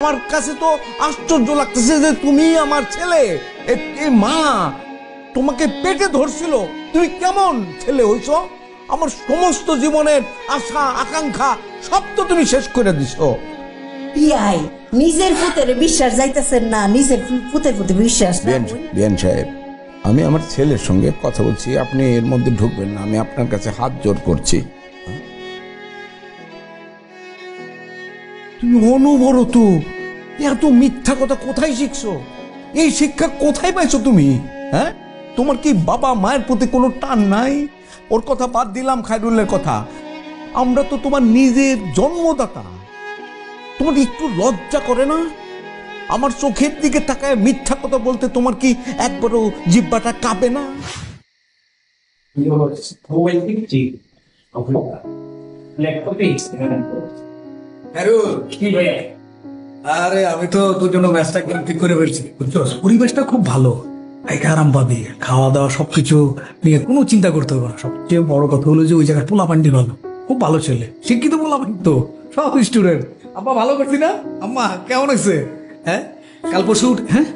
আমার কাছে তো আশ্চর্য লাগতেছে যে তুমি আমার ছেলে। এই মা তোমাকে পেটে ধরছিল, তুমি কেমন ছেলে হইছো? আমার সমস্ত জীবনের আশা আকাঙ্ক্ষা সব তো তুমি শেষ করে দিছো। ইয়াই নিজের পুতের বিশ্বাস যাইতেছেন না, নিজের পুতের প্রতি বিশ্বাস। বিয়ান সাহেব, আমি আমার ছেলের সঙ্গে কথা বলছি, আপনি এর মধ্যে ঢুকবেন না। আমি আপনার কাছে হাত জোর করছি। তুমি অনবরত এত মিথ্যা কথা কোথায় শিখছো? এই শিক্ষা কোথায় পাইছো তুমি? হ্যাঁ, তোমার কি বাবা মায়ের প্রতি কোনো টান নাই? ওর কথা বাদ দিলাম, খায়রুলের কথা। আমরা তো তোমার নিজের জন্মদাতা। তোমার একটু লজ্জা করে না? আমার চোখের দিকে তাকায় মিথ্যা কথা বলতে তোমার কি একবারও জিহ্বাটা কাঁপে না? আরে আমি তো তোর জন্য ম্যাচটা একদম ঠিক করে ফেলছি, বুঝছো? পরিবেশটা খুব ভালো, আরাম পাবি, খাওয়া দাওয়া সবকিছু নিয়ে কোনো চিন্তা করতে হবে না। সবচেয়ে বড় কথা হলো যে ওই জায়গায় পোলাপান্ডি ভালো, খুব ভালো ছেলে, শিক্ষিত পোলাপান্ডি তো, সব স্টুডেন্ট। আব্বা ভালো করছি না? আম্মা কেমন আছে? হ্যাঁ, কাল পরশু হ্যাঁ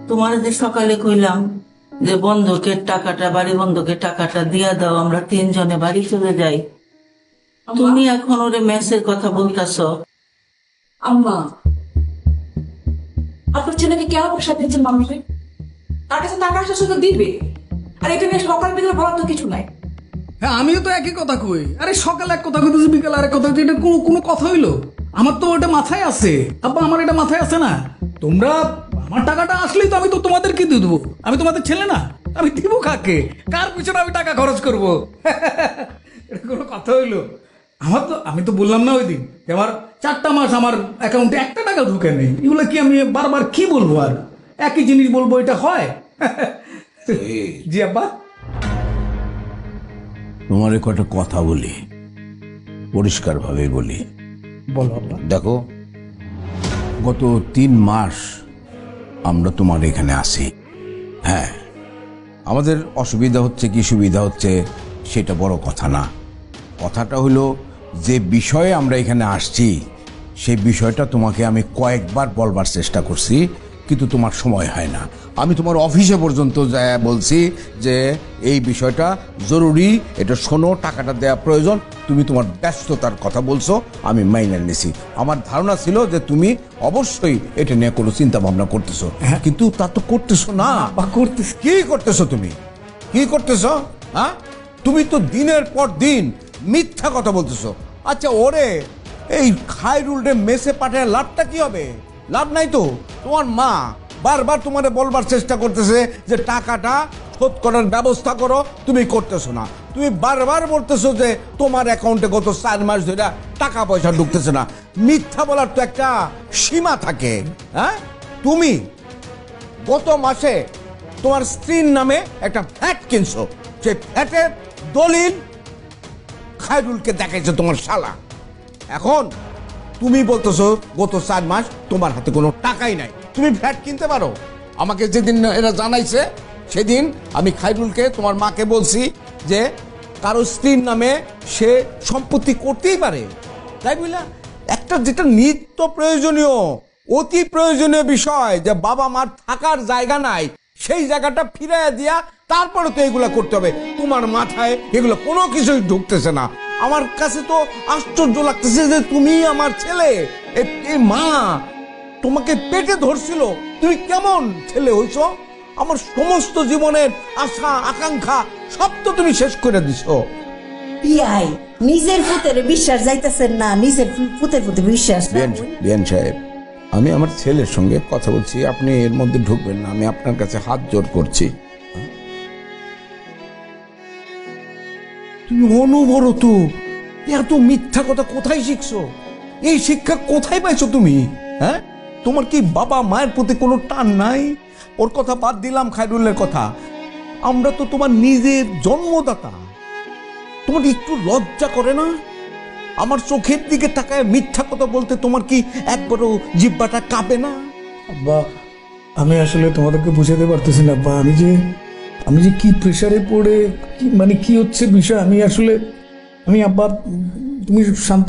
তোমার যে সকালে কইলাম যে বন্ধকের টাকাটা, বাড়ি বন্ধকের টাকাটা দিয়া দাও, আমরা তিনজনে বাড়ি চলে যাই। তুমি এখন ওরে মেসের কথা বলতেছ। আম্মা, আপনার ছেলেকে কেন পয়সা দিচ্ছেন মানুষে? তার কাছে টাকা আসলে শুধু দিবে, আর এটা নিয়ে সকাল বিকাল বলার তো কিছু নাই। হ্যাঁ, আমিও তো একই কথা কই। আরে সকালে এক কথা কইতেছি, বিকালে আরেক কথা কইতেছি, এটা কোনো কথা হইলো? আমার তো ওটা মাথায় আছে আব্বা, আমার এটা মাথায় আছে না। তোমরা আমার টাকাটা আসলেই তো আমি তো তোমাদেরকে দিয়ে দেবো। আমি তোমাদের ছেলে না? আমি দিব কাকে? কার পিছনে আমি টাকা খরচ করবো? এটা কোনো কথা হইলো? আমি তো বললাম না ওই দিন যে আমার 4টা মাস আমার অ্যাকাউন্টে 1টা টাকা ঢুকে নেই। এগুলো কি আমি বারবার কি বলবো? আর একই জিনিস বলবো, এটা হয়? জি আব্বা। তোমার কটা কথা বলি, পরিষ্কার ভাবে বলি। বলো আব্বা। দেখো, গত 3 মাস আমরা তোমার এখানে আসি। হ্যাঁ, আমাদের অসুবিধা হচ্ছে কি সুবিধা হচ্ছে সেটা বড় কথা না। কথাটা হলো যে বিষয়ে আমরা এখানে আসছি সেই বিষয়টা তোমাকে আমি কয়েকবার বলবার চেষ্টা করছি, কিন্তু তোমার সময় হয় না। আমি তোমার অফিসে পর্যন্ত যায় বলছি যে এই বিষয়টা জরুরি, এটা শোনো, টাকাটা দেওয়া প্রয়োজন। তুমি তোমার ব্যস্ততার কথা বলছো, আমি মাইনে নিছি। আমার ধারণা ছিল যে তুমি অবশ্যই এটা নিয়ে কোনো চিন্তা ভাবনা করতেছো, কিন্তু তা তো করতেছো না। কি করতেছো তুমি? কি করতেছো? হ্যাঁ, তুমি তো দিনের পর দিন মিথ্যা কথা বলতেছো। আচ্ছা, ওরে এই খায়রুলরে মেসে পাঠায় লাভটা কি হবে? লাভ নাই তো। তোমার মা বারবার তোমারে বলবার চেষ্টা করতেছে যে টাকাটা শোধ করার ব্যবস্থা করো, তুমি করতেছো না। তুমি বারবার বলতেছো যে তোমার অ্যাকাউন্টে গত 4 মাস ধরে টাকা পয়সা ঢুকতেছে না। মিথ্যা বলার তো একটা সীমা থাকে। হ্যাঁ, তুমি গত মাসে তোমার স্ত্রীর নামে একটা ফ্ল্যাট কিনছো, সেই ফ্ল্যাটের দলিল খায়রুলকে দেখাইছে তোমার শালা। এখন তুমি বলতেছো গত 4 মাস তোমার হাতে কোনো টাকাই নাই, তুমি ফ্ল্যাট কিনতে পারো। আমাকে যেদিন এরা জানাইছে সেদিন আমি খায়রুলকে, তোমার মাকে বলছি যে কারো স্ত্রীর নামে সে সম্পত্তি করতেই পারে। তাই বুঝলা, একটা যেটা নিত্য প্রয়োজনীয়, অতি প্রয়োজনীয় বিষয়, যে বাবা মার থাকার জায়গা নাই, সেই জায়গাটা ফিরাইয়া দিয়া তারপরে তো এগুলা করতে হবে। তোমার মাথায় এগুলো কোনো কিছুই ঢুকতেছে না। আমার কাছে তো আশ্চর্য লাগতেছে যে তুমি আমার ছেলে। এই মা তোমাকে পেটে ধরছিল, তুমি কেমন ছেলে হইছো? আমার সমস্ত জীবনের আশা আকাঙ্ক্ষা সব তো তুমি শেষ করে দিছো। ইয়াই নিজের পুতের বিশ্বাস যাইতেছেন না, নিজের পুতের প্রতি বিশ্বাস। বিয়ান সাহেব, আমি আমার ছেলের সঙ্গে কথা বলছি, আপনি এর মধ্যে ঢুকবেন না। আমি আপনার কাছে হাত জোর করছি। তুমি অনবরত এত মিথ্যা কথা কোথায় শিখছো? এই শিক্ষা কোথায় পাইছো তুমি? হ্যাঁ, তোমার কি বাবা মায়ের প্রতি কোনো টান নাই? ওর কথা বাদ দিলাম, খায়রুলের কথা। আমরা তো তোমার নিজের জন্মদাতা। তোমার একটু লজ্জা করে না? আমার চোখের দিকে তাকায় মিথ্যা কথা বলতে তোমার কি একবারও জিহ্বাটা কাঁপে না? আব্বা, আমি আসলে তোমাদেরকে বুঝাতে পারতেছি না আব্বা, আমি যে কি প্রেশারে পড়ে কি কি হচ্ছে বিষয়, আমি আব্বা, তুমি শান্ত